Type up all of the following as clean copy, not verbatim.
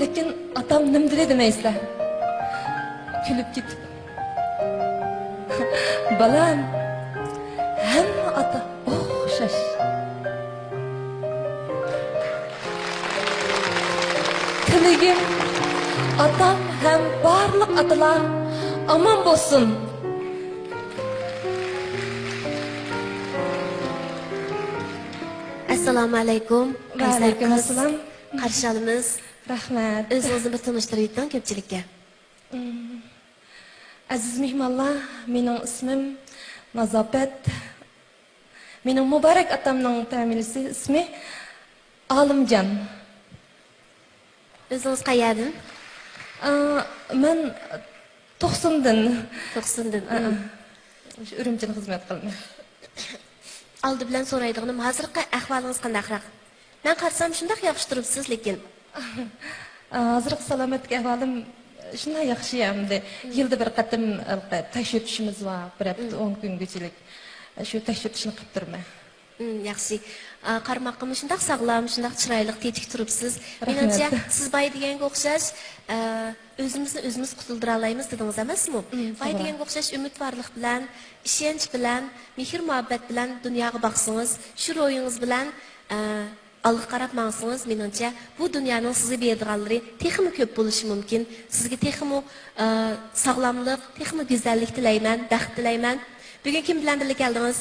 Lekin atam nimdir demeysizlar. Külüp gitip. Balam, hamma ata o'xshash. Tiligim, atam ham barliq atalar aman bo'lsin. Assalomu alaykum. Va alaykum assalom. Qarshi olamiz. Rahmat. O'zingizni bir tanishtirib o'ting ko'pchilikka. Aziz mehmonlar, mening ismim Nazofat. Mening muborak atamning familiyasi ismi Olimjon. O'zingiz qayerdan? Men To'qsondan. To'qsondan. Urumchida xizmat qilaman. Oldi bilan so'raydiganim, hozirgi ahvolingiz qandayroq? Men qarsam shunday yaxshi turibsiz, lekin hozirgi salomatlik ahvolim shunday yaxshi hamda yilda bir qatim tekshirishimiz va bir hafta 10 kungachilik shu tekshirishni qilib turman. Yaxshi. Qarmoqqa shunday sog'lom, shunday chiroyli tetik turibsiz. Menimcha siz boy deganga o'xshash o'zimizni o'zimiz qutuldira olamiz dedingiz emasmi? Boy deganga o'xshash umidvorlik bilan, ishonch bilan, mehr muhabbat bilan dunyoga boqsangiz, shu ro'yingiz bilan Alloh qarab mangsangiz, menimcha bu dunyoning sizga beradiganlari texmi ko'p bo'lishi mumkin. Sizga texmi sog'lomlik, texmi go'zallik tilayman, baxt tilayman. Bugun kim bilan birga keldingiz?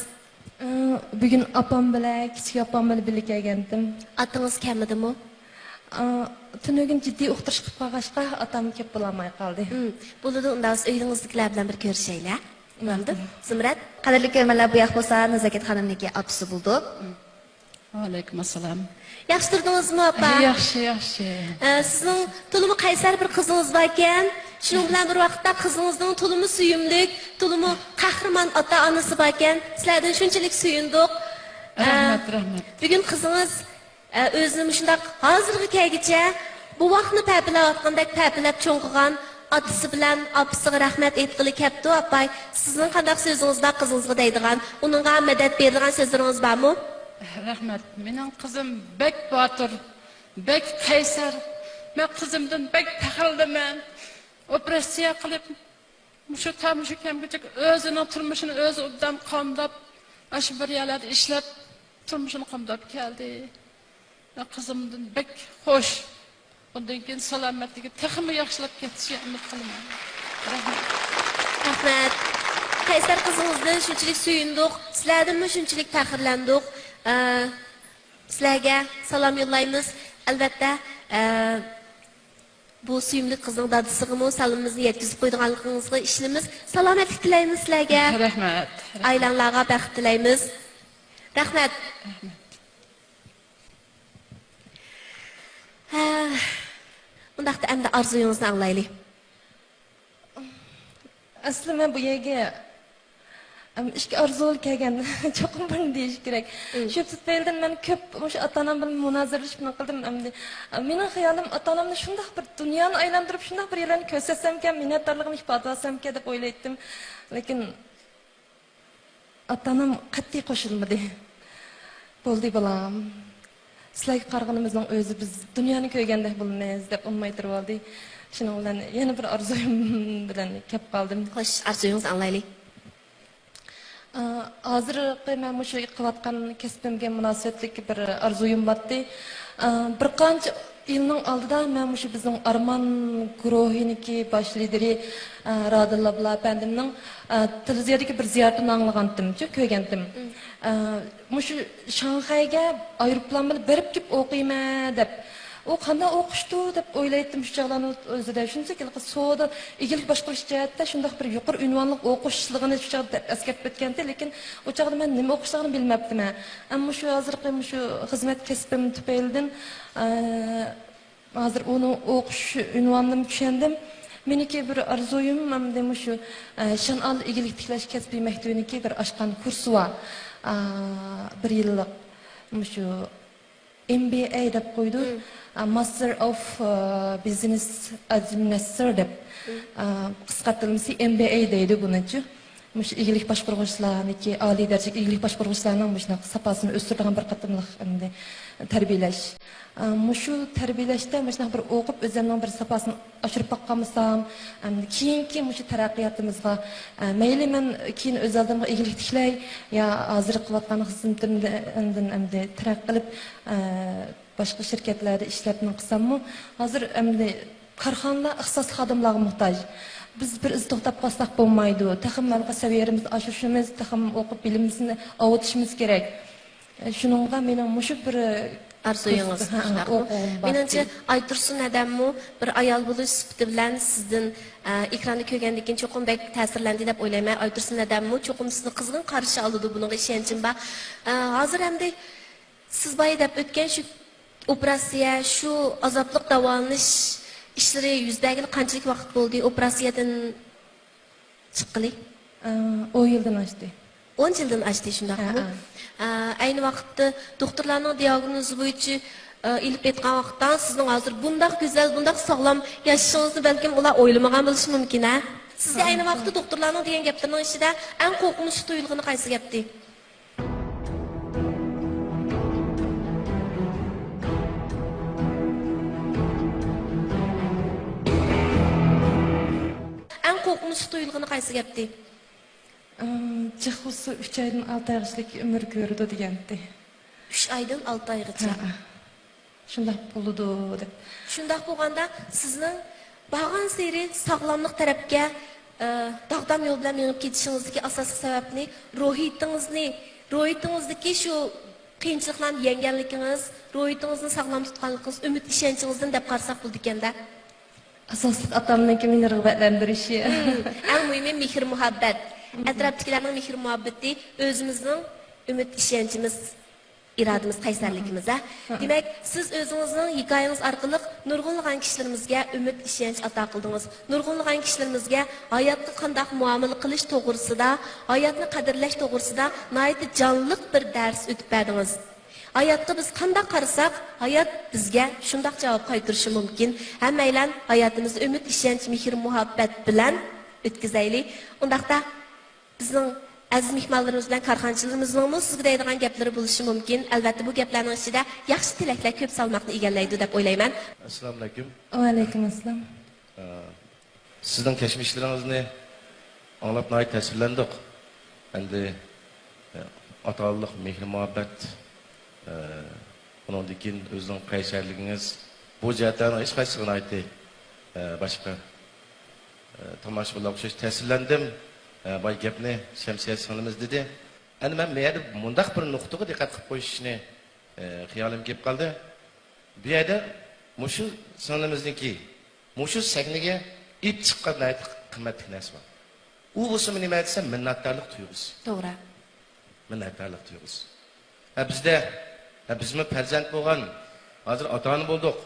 Bugün apam bilan, kichik apam bilan birga kelgandim. Atangiz kamidimi? Tunugin jiddiy o'qitirish qilib qolg'achqa atam kelib bo'lmay qoldi. Bo'ladi, unda uyingizdagilar bilan bir ko'rishaylar. Bo'ldi. Zumrat, Qadrli ko'rmalar, bu yoq bo'lsa Nazokat xonimniki opisi bo'ldi. Alaykum assalom. Yaxshi turdingizmi, opa? Yaxshi, yaxshi. Sizning to'limi qaysar bir qizingiz bor ekan. Shuning bilan bir vaqtda qizingizning to'limi suyumlik, to'limi qahramon ota-onasi bor ekan. Sizlardan shunchalik suyundik. Rahmat, rahmat. Bugun qizingiz o'zini shunday hozirgi kaygacha bu vaqtni papilayotgandek papilab cho'nqigan otasi bilan opasiga rahmat aytgili kepti, opay. Sizning qanday so'zingiz bor qizingizga deydigan, uningga madad beradigan so'zlaringiz bormi? Rahmat. Mening qizim bek botir, bek qaysar. Men qizimdan bek faxrlanman. Operatsiya qilib, shu kamgacha o'zining turmushini o'zi obdan qamdab, shu bir yerlarda ishlab turmushini qamdab keldi. Men qizimdan bek xo'sh. Bundan keyin salomatligi texmi yaxshilab ketishini umid qilaman. Rahmat. Qaysar qizingizdan shunchalik suyundik, sizlardanmi shunchalik faxrlandik. Sizlarga salom yo'llaymiz. Albatta, bu suyumli qizning dadasiga salomimizni yetkazib qo'yganligingizga ishonamiz. Salomatlik tilaymiz sizlarga. Rahmat. Aylanlarga baxt tilaymiz. Rahmat. Bundaqda endi orzuyingizni anglaylik. Asli men bu yerga ishga arzul kelgan cho'qim buni deyish kerak. Shu tufaylidan men ko'p o'sha ota-onam bilan munozarash qildim. Mening xayolim ota-onamni shunday bir dunyoni aylantirib, shunday bir yerlarni ko'rsatsam ekan, minnatdorligimni ifodalasam ekan deb o'ylaydim. Lekin ota-onam qat'iy qo'shilmadi. Bo'ldi balam. Sizlarga qarg'animizning o'zi biz dunyoni ko'rgandek bo'lmaymiz deb unmay turib oldi. Shuning bilan yana bir orzuyim bilan kelib qoldim. Xo'sh, orzuyingizni anglaylik. Hozirgi men shu qilayotgan kasbimga munosabatlik bir orzuyim bordi. Bir qancha yilning oldida men shu bizning Arman guruhiniki bosh lideri Radilla Blapandimning televiziyadagi bir ziyoratini anglagandim-ku, ko'rgandim. Shu Shanxayga aeroplan bilan berib kelib o'qiyman deb. O qanday o'qishdi deb o'ylaydim shu chog'larni o'zida. Shunchaki so'da egilik boshqarish jihatda shunday bir yuqori unvonli o'qishligini shu chog'da eskartib o'tganda, lekin o chog'da men nima o'qishligini bilmabdim. Ammo shu hozirgi shu xizmat kasbim tufaylidan hozir uni o'qish unvonini tushundim. Meniki bir arzuyim hamda shu Shanal egilik tiklash kasbiy maktabiniki bir ochgan kursi bor. Bir yillik shu MBA deb qo'ydi. Master of Business Administrator deb qisqartirilmasi MBA deydi buni-chi. mush igilik boshqaruvchilarniki, oliy darajalik igilik boshqaruvchilarning mushunaq sapasini o'stiradigan bir qatimliq endi tarbiyalash. Mushu tarbiyalashda mushunaq bir o'qib o'zimning bir sapasini oshirib baqqansam, endi keyingi mushu taraqqiyotimizga mayli men keyin o'z oldimga igilik tiklay, yo hozir qilayotgan xizmatimdan endi taraqqiy qilib boshqa shirkatlarda ishlarni qilsammi, hozir endi korxonalar ixtisosli xodimlarga muhtoj. Biz bir iz to'xtab qolsak bo'lmaydi. Taxim malqa saviyamizni oshirishimiz, taxim o'qib bilimimizni ovutishimiz kerak. Shuningga mening mushu bir arzuyingiz. Menimcha Aytursun adammu bir ayol bo'lish sifati bilan sizdan ekranda ko'rgandan keyin cho'qim bek ta'sirlandi deb o'ylayman. Aytursun adammu cho'qim sizni qizg'in qarshi oldi, bunga ishonchim bor. Hozir hamda siz boya deb o'tgan shu operatsiya, shu azobli davolanish ishlari yuzdagi qanchalik vaqt bo'ldi? Operatsiyadan chiqqili? 10 yildan oshdi. 10 yildan oshdi shundaqmi? Ayni vaqtda doktorlarning diagnozi bo'yicha ilib aytgan vaqtda sizning hozir bundoq go'zal, bundoq sog'lom yashashingizni balkim ular o'ylamagan bo'lishi mumkin, ha? Sizga ayni vaqtda doktorlarning degan gaplarining ichida eng qo'rqinchli tuyulgani qaysi gapdi? Eng qo'rqinchli tuyulgani qaysi gapdi? Jihus 3 aydan 6 oygacha umr ko'rdi degandi. 3 aydan 6 oygacha. Shunday bo'ldi deb. Shunday bo'lganda sizning bag'an seri sog'lomlik tarafga dog'dam yo'l bilan menib ketishingizdagi asosiy sababni ro'yitingizdagi shu qiyinchiliklarni yengganligingiz, ro'yitingizni sog'lom tutganligingiz, umid ishonchingizni deb qarasak bo'ldi ekanda. Asosli otamniki meni rag'batlantirishi. Eng muhimi mehr muhabbat. Atrofdagilarning mehr muhabbati o'zimizning umid ishonchimiz, irodamiz, qaysarligimiz. Demak, siz o'zingizning hikoyangiz orqali nurg'unlagan kishilarimizga umid ishonch ato qildingiz. Nurg'unlagan kishilarimizga hayotga qanday muomala qilish to'g'risida, hayotni qadrlash to'g'risida nihoyat jonliq bir dars o'tib berdingiz. Hayotga biz qanday qarasak, hayot bizga shunday javob qaytarishi mumkin. Hammaylar hayotimizni umid ishonch, mehr muhabbat bilan o'tkazaylik. Undaqda bizning aziz mehmonlarimiz bilan korxonchilarimizning sizga deydigan gaplari bo'lishi mumkin. Albatta bu gaplarning ichida yaxshi tilaklar ko'p salmoqni egallaydi deb o'ylayman. Assalomu alaykum. Va alaykum assalom. Sizning kashmishlaringizni anglab nihoyat ta'sirlandik. Endi otalik, mehr muhabbat, bundan keyin o'zining qaysarligingiz bu jihatdan hech qaysini aytdi. Boshqa tomoshabinlar o'xshash ta'sirlandim. Bay gapni Shamsiya singlimiz dedi. Endi men meyada mundaq bir nuqtaga diqqat qilib qo'yishni xiyolim kelib qoldi. Bu yerda mushu singlimizniki, mushu sahnaga ip chiqqan qimmatli narsa bor. U bo'lsa nima desam, minnatdorlik tuyg'usi. To'g'ri. Minnatdorlik tuyg'usi. Bizda bizmi farzand bo'lgan, hozir ota-ona bo'ldik.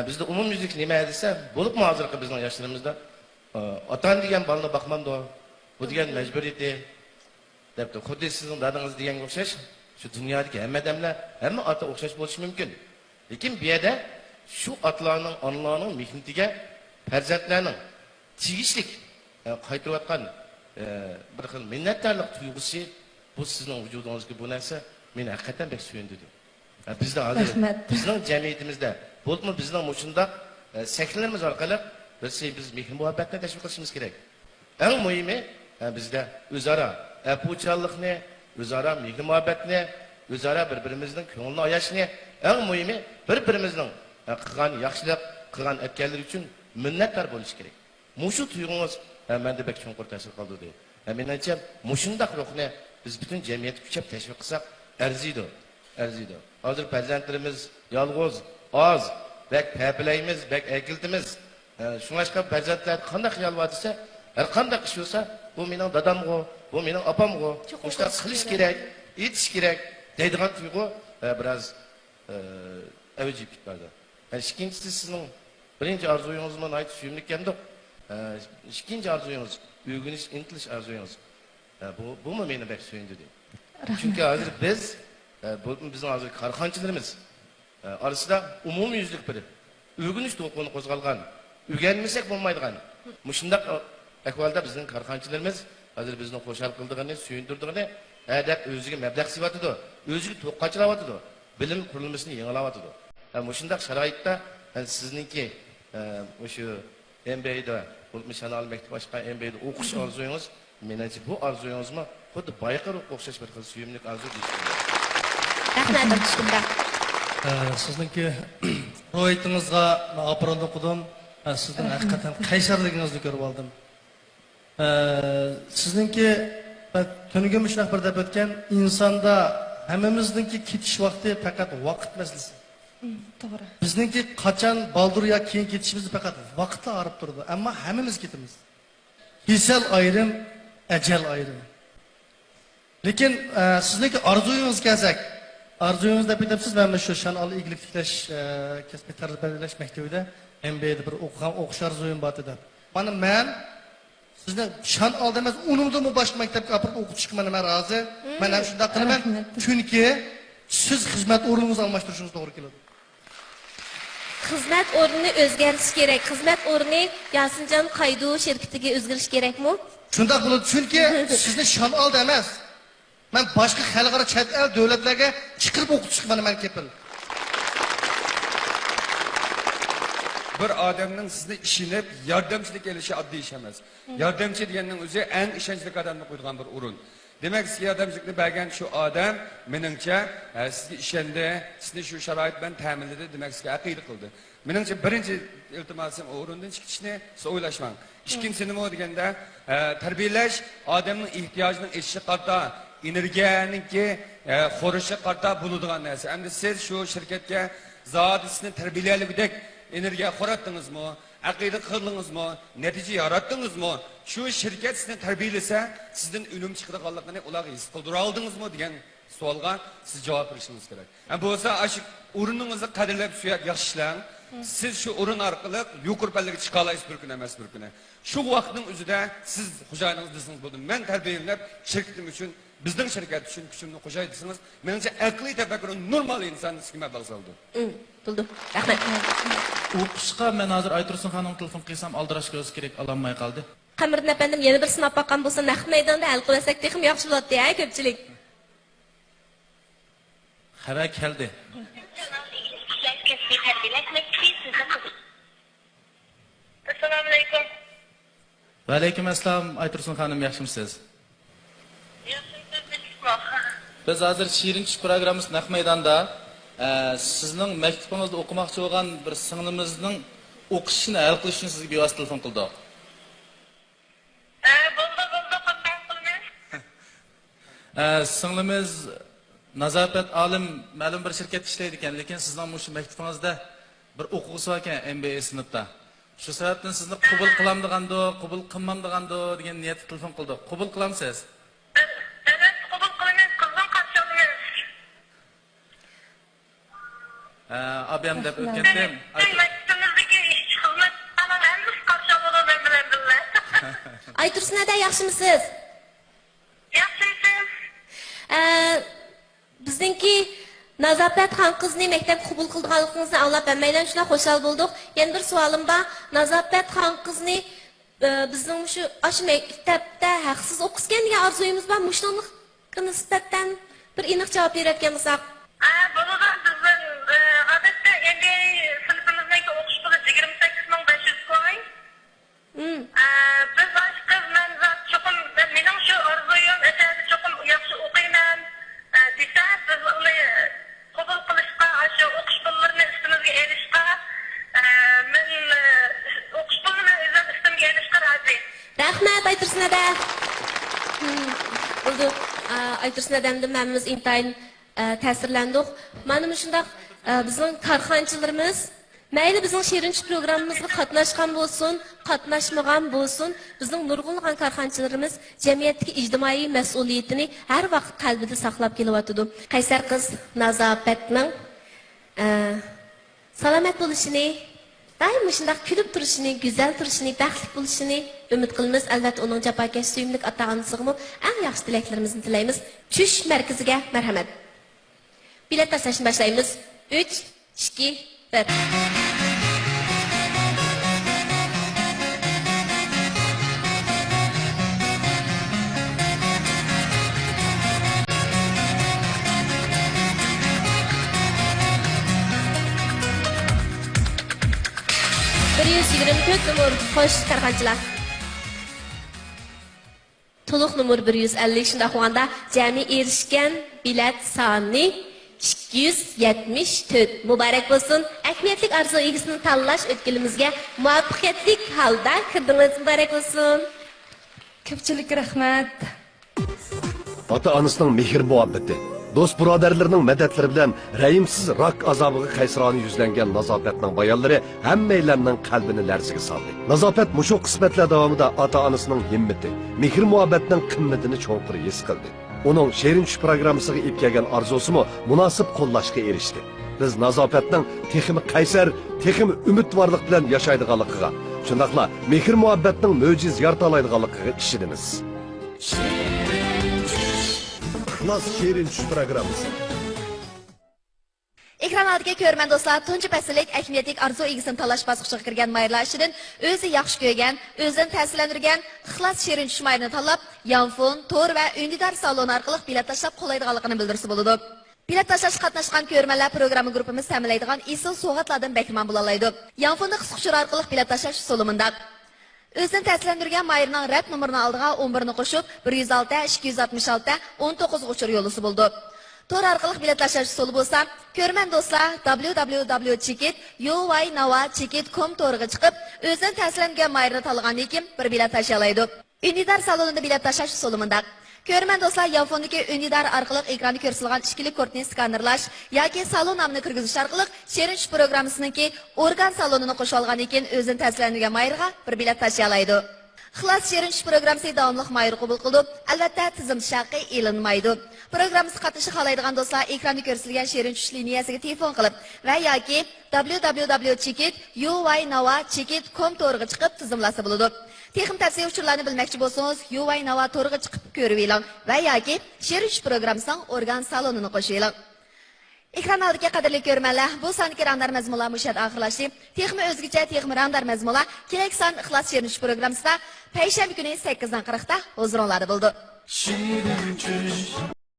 Bizda umumyuzlik nima desa, bo'libmi hozirgi bizning yoshlarimizda ota-ona degan bolani boqmamdi. Bu degan majburiyati debdi. Xuddi sizning dadingiz deganga o'xshash, shu dunyodagi hamma odamlar hamma ota o'xshash bo'lishi mumkin. Lekin bu yerda shu otlarning, onalarning mehnatiga farzandlarning tegishlik qaytarayotgan bir xil minnatdorlik tuyg'usi bu sizning vujudingizga bu narsa meni haqiqatan bek suyundirdi. Bizda hozir bizning jamiyatimizda bo'libmi bizning mushundaq sahnlarimiz orqali biz mehr muhabbatni tashviq qilishimiz kerak. Eng muhimi bizda o'zaro apuchallikni, o'zaro mehr muhabbatni, o'zaro bir-birimizning ko'nglini oyashni, eng muhimi bir-birimizning qilgan yaxshilik, qilgan etganlar uchun minnatdor bo'lish kerak. Mushu tuyg'ungiz menda bek cho'nqur ta'sir qoldirdi. Menimcha mushundaq ruhni biz butun jamiyat kuchab tashviq qilsak arziydi. Hozir farzandlarimiz yolg'iz, oz, bek papilaymiz, bek akiltimiz. Shunga farzandlar qanday xiyol bor desa, har qanday ish bo'lsa, bu mening dadamg'o, bu mening opamg'o, shunday qilish kerak, etish kerak deydigan tuyg'u biroz avjib ketdi. Ikkinchisi sizning birinchi orzuyingiz bilan aytib suyumli ekandik. Ikkinchi orzuyingiz uyg'unish, intilish orzuyingiz. Bu meni bek suyundirdi. Chunki hozir bizning hozir korxonchilarimiz orasida umumyuzlik biri uyg'unish to'lqini qo'zg'algan, o'rganmasak bo'lmaydigan. Mushundaq ahvolda bizning korxonchilarimiz hozir bizni xo'shal qildig'ini, suyuntirdig'ini, adaq o'ziga mablag' sifatida, o'ziga to'qqachilayotdi. Bilim qurilmasini yangilayotdi. Mushundaq sharoitda sizningki o'sha MBA'da, Bo'lmishanoal maktab boshqa MBA'da o'qish orzuyingiz, menimcha bu orzuyingizmi xuddi Bayqar o'xshash bir xil suyumli orzu deysiz. Rahmat, tushkunlar. Sizningki ro'yitingizga aprel o'qidim. Sizning haqiqatan qaysarligingizni ko'rib oldim. Sizningki tungi mushtaq bir deb o'tgan insonda hammamizningki ketish vaqti faqat vaqt masalasi. To'g'ri. Bizningki qachon baldur yo keyin ketishimizni faqat vaqtda arib turdi, ammo hammamiz ketamiz. Hisal ayrim, ajal ayrim. Lekin sizningki orzuyingiz kelsak, arzuyingiz deb aytibsiz, men shu Shanol iglik tiklash kasbiy tarbiyalash maktabida MBA'da bir o'qish arzuyim bor edi. Mana men sizni Shanolda emas, unimda boshqa maktabga olib o'qitishga men rozi. Men ham shunday qilaman, chunki siz xizmat o'rningizni almashtirishingiz to'g'ri keladi. Xizmat o'rnini o'zgartirish kerak. Xizmat o'rni Yasinjon Qaydu shirkatiga o'zgarish kerakmi? Shunday bo'ladi, chunki sizni Shanolda emas, men boshqa xalqaro chet el davlatlarga chiqib o'qitishga men kepil. Bir odamning sizni ishinib yordamchilik elishi oddiy ish emas. Yordamchi deganning o'zi eng ishonchli odamni qo'ygan bir o'rin. Demak, sizga yordamchilikni bergan shu odam meningcha sizga ishondi, sizni shu sharoit bilan ta'minladi, demak sizga aqida qildi. Meningcha birinchi iltimosim o'rindan chiqishni siz o'ylashmang. Ikkinchisi nima deganda tarbiyalash odamning ehtiyojini eshishi qarta, energiyaniki xo'rishi qarta bo'ladigan narsa. Endi siz shu shirkatga zotni tarbiyalaydigidek energiya xo'ratdingizmi, aqida qildingizmi, natija yaratdingizmi? Shu shirkat sizni tarbiyalasa, sizdan unum chiqadiganligini ularga his qildira oldingizmi degan savolga siz javob berishingiz kerak. Bo'lsa, shu o'rningizni qadrlab suyab yaxshi ishlang. Siz shu o'rin orqali yuqori pallaga chiqa olasiz bir kun emas bir kun. Shu vaqtning o'zida siz xo'jayiningiz desangiz bo'ldi. Men tarbiyalanib shirkatim uchun, bizning shirkat uchun kuchimni qo'shay desangiz, menimcha aqliy tafakkur normal inson sizga mablag' soldi. Bo'ldi. Rahmat. O'qishga men hozir Aytursun xonim telefon qilsam aldirashga o'zi kerak, ololmay qoldi. Qamariddin apandim yana bir sinab baqqan bo'lsa, naqd maydonda hal qilsak texim yaxshi bo'ladi, ko'pchilik. Xabar keldi. Assalomu alaykum. Va alaykum assalom, Aytursun xonim, yaxshimisiz? Biz hozir Shirin tush programmamiz naqd maydonda sizning maktabingizda o'qimoqchi bo'lgan bir singlimizning o'qishini hal qilish uchun sizga bevosita telefon qildik. Bo'ldi, qanday qilamiz? Singlimiz Nazafat olim ma'lum bir shirkatda ishlaydi ekan, lekin sizning shu maktabingizda bir o'quvchisi bor ekan MBA sinfda. Shu sababdan sizni qabul qilamdigando, qabul qilmamdigando degan niyatda telefon qildik. Qabul qilamsiz? Evet, qabul qilamiz, qizim qarshi olamiz. Abim deb o'tgandim. Maktabimizdagi ishchi xizmat ana hamma qarshi oladi bilan. Aytursun aka, yaxshimisiz? Yaxshimisiz? Bizningki Nazafat xon qizni maktabga qabul qilganligingizni anglab bermaydan shuna xushal bo'ldik. Yana bir savolim bor. Nazafat xon qizni bizning shu maktabda haqsiz o'qisgan degan orzuyimiz bor. Mushunga nisbatan bir aniq javob berayotgan bo'lsak. Bo'ladi, bizning odatda endi sinfimizdagi o'qish puli 28.500 ko'y. Biz boshqa manzat cho'qim mening shu orzuyim esa cho'qim yaxshi o'qiyman. Desa biz uni qabul qilishga, shu o'qish pullarini ustimizga erishishga, men o'qish pulini o'zim ustimga erishishga rozi. Rahmat Aytursun aka. Bo'ldi. Aytursun adamdan menimiz intayin ta'sirlandik. Mana shunday bizning korxonchilarimiz mayli bizning Shirinchi programmamizga qatnashgan bo'lsin, qatnashmagan bo'lsin, bizning nurg'unlagan korxonchilarimiz jamiyatdagi ijtimoiy mas'uliyatini har vaqt qalbida saqlab kelyotdi. Qaysar qiz Nazofatning salomat bo'lishini, doim shunday kulib turishini, go'zal turishini, baxtli bo'lishini umid qilamiz. Albatta uning jafokash suyimlik ota-onasiga eng yaxshi tilaklarimizni tilaymiz. Tush markaziga marhamat. Bilet tashlashni boshlaymiz. 3, 2, 1. 124 numur xo'sh karxanchilar. To'liq numur 150 shunda qo'g'anda jami erishgan bilet soni 274. Muborak bo'lsin. Ahamiyatli arzu egisini tanlash o'tkilimizga muvaffaqiyatli holda kirdingiz. Muborak bo'lsin. Ko'pchilik rahmat. Ota-onasining mehr-muhabbati, do'st birodarlarining madadlari bilan rayimsiz rak azobiga qaysirona yuzlangan Nazofatning bayonlari hammalarning qalbini larzaga soldi. Nazofat mushu qismatlar davomida ota-onasining himmati, mehr-muhabbatning qimmatini cho'nqir his qildi. Uning Shirin tush programmasiga ib kelgan orzusimi munosib qo'llashga erishdi. Biz Nazofatning texmi qaysar, texmi umidvorlik bilan yashaydiganligiga, shundaqla mehr-muhabbatning mo'jiz yarata oladiganligiga ishonamiz. Ixlos Shirin tush programmasi. Ekran oldiga ko'rman do'stlar, tunji fasllik ahamiyatli arzu egisini tanlash bosqichiga kirgan mayirlar ishidan o'zi yaxshi ko'rgan, o'zini ta'sirlantirgan Ixlos Shirin tush mayirini tanlab, Yanfon, Tor va Undidar saloni orqali bilet tashlab qo'llaydiganligini bildirsa bo'ladi. Bilet tashlash qatnashgan ko'rmanlar programma guruhimiz ta'minlaydigan isil sovg'atlardan bahramand bo'la oladi. Yanfonda qisqa usul orqali bilet tashlash usulida o'zini ta'sirlantirgan mayirning rad nomerini oldiga 11 ni qo'shib 106 266 19 uchur yo'lisi bo'ldi. Tor orqali bilet tashlash usuli bo'lsa, ko'rman do'stlar www.chekit.com to'riga chiqib, o'zini ta'sirlangan mayirni tanlagandan keyin bir bilet tashlay oladi. Unidar salonida bilet tashlash usulida ko'rman do'stlar Yanfondagi Unidar orqali ekranda ko'rsatilgan ishkilik kortni skanerlash yoki salon nomini kirgizish orqali Shirin tush programmasiningki organ salonini qo'shib olgandan keyin o'zini ta'sirlantirgan mayirga bir bilet tashlay oladi. Ixlos Shirin tush programmasi davomli mayir qabul qildi. Albatta tizim shaqi e'linmaydi. Programmasi qatnashish xohlaydigan do'stlar ekranda ko'rsatilgan Shirin tush liniyasiga telefon qilib va yoki www.chekit.com to'riga chiqib tizimlasa bo'ladi. Texnik tavsiya uchurlarini bilmoqchi bo'lsangiz, UY-Nava to'riga chiqib ko'rib eling va yoki Shirin tush programmasining organ salonini qo'shib eling. Ekran oldiga qadrli ko'rmanlar, bu sonki rangdar mazmunlar mushad oxirlashdi. Texmi o'zgacha texmi rangdar mazmunlar kerak son Ixlos Shirin tush programmasida payshanba kuni 8:40 da huzuringlarda bo'ldi.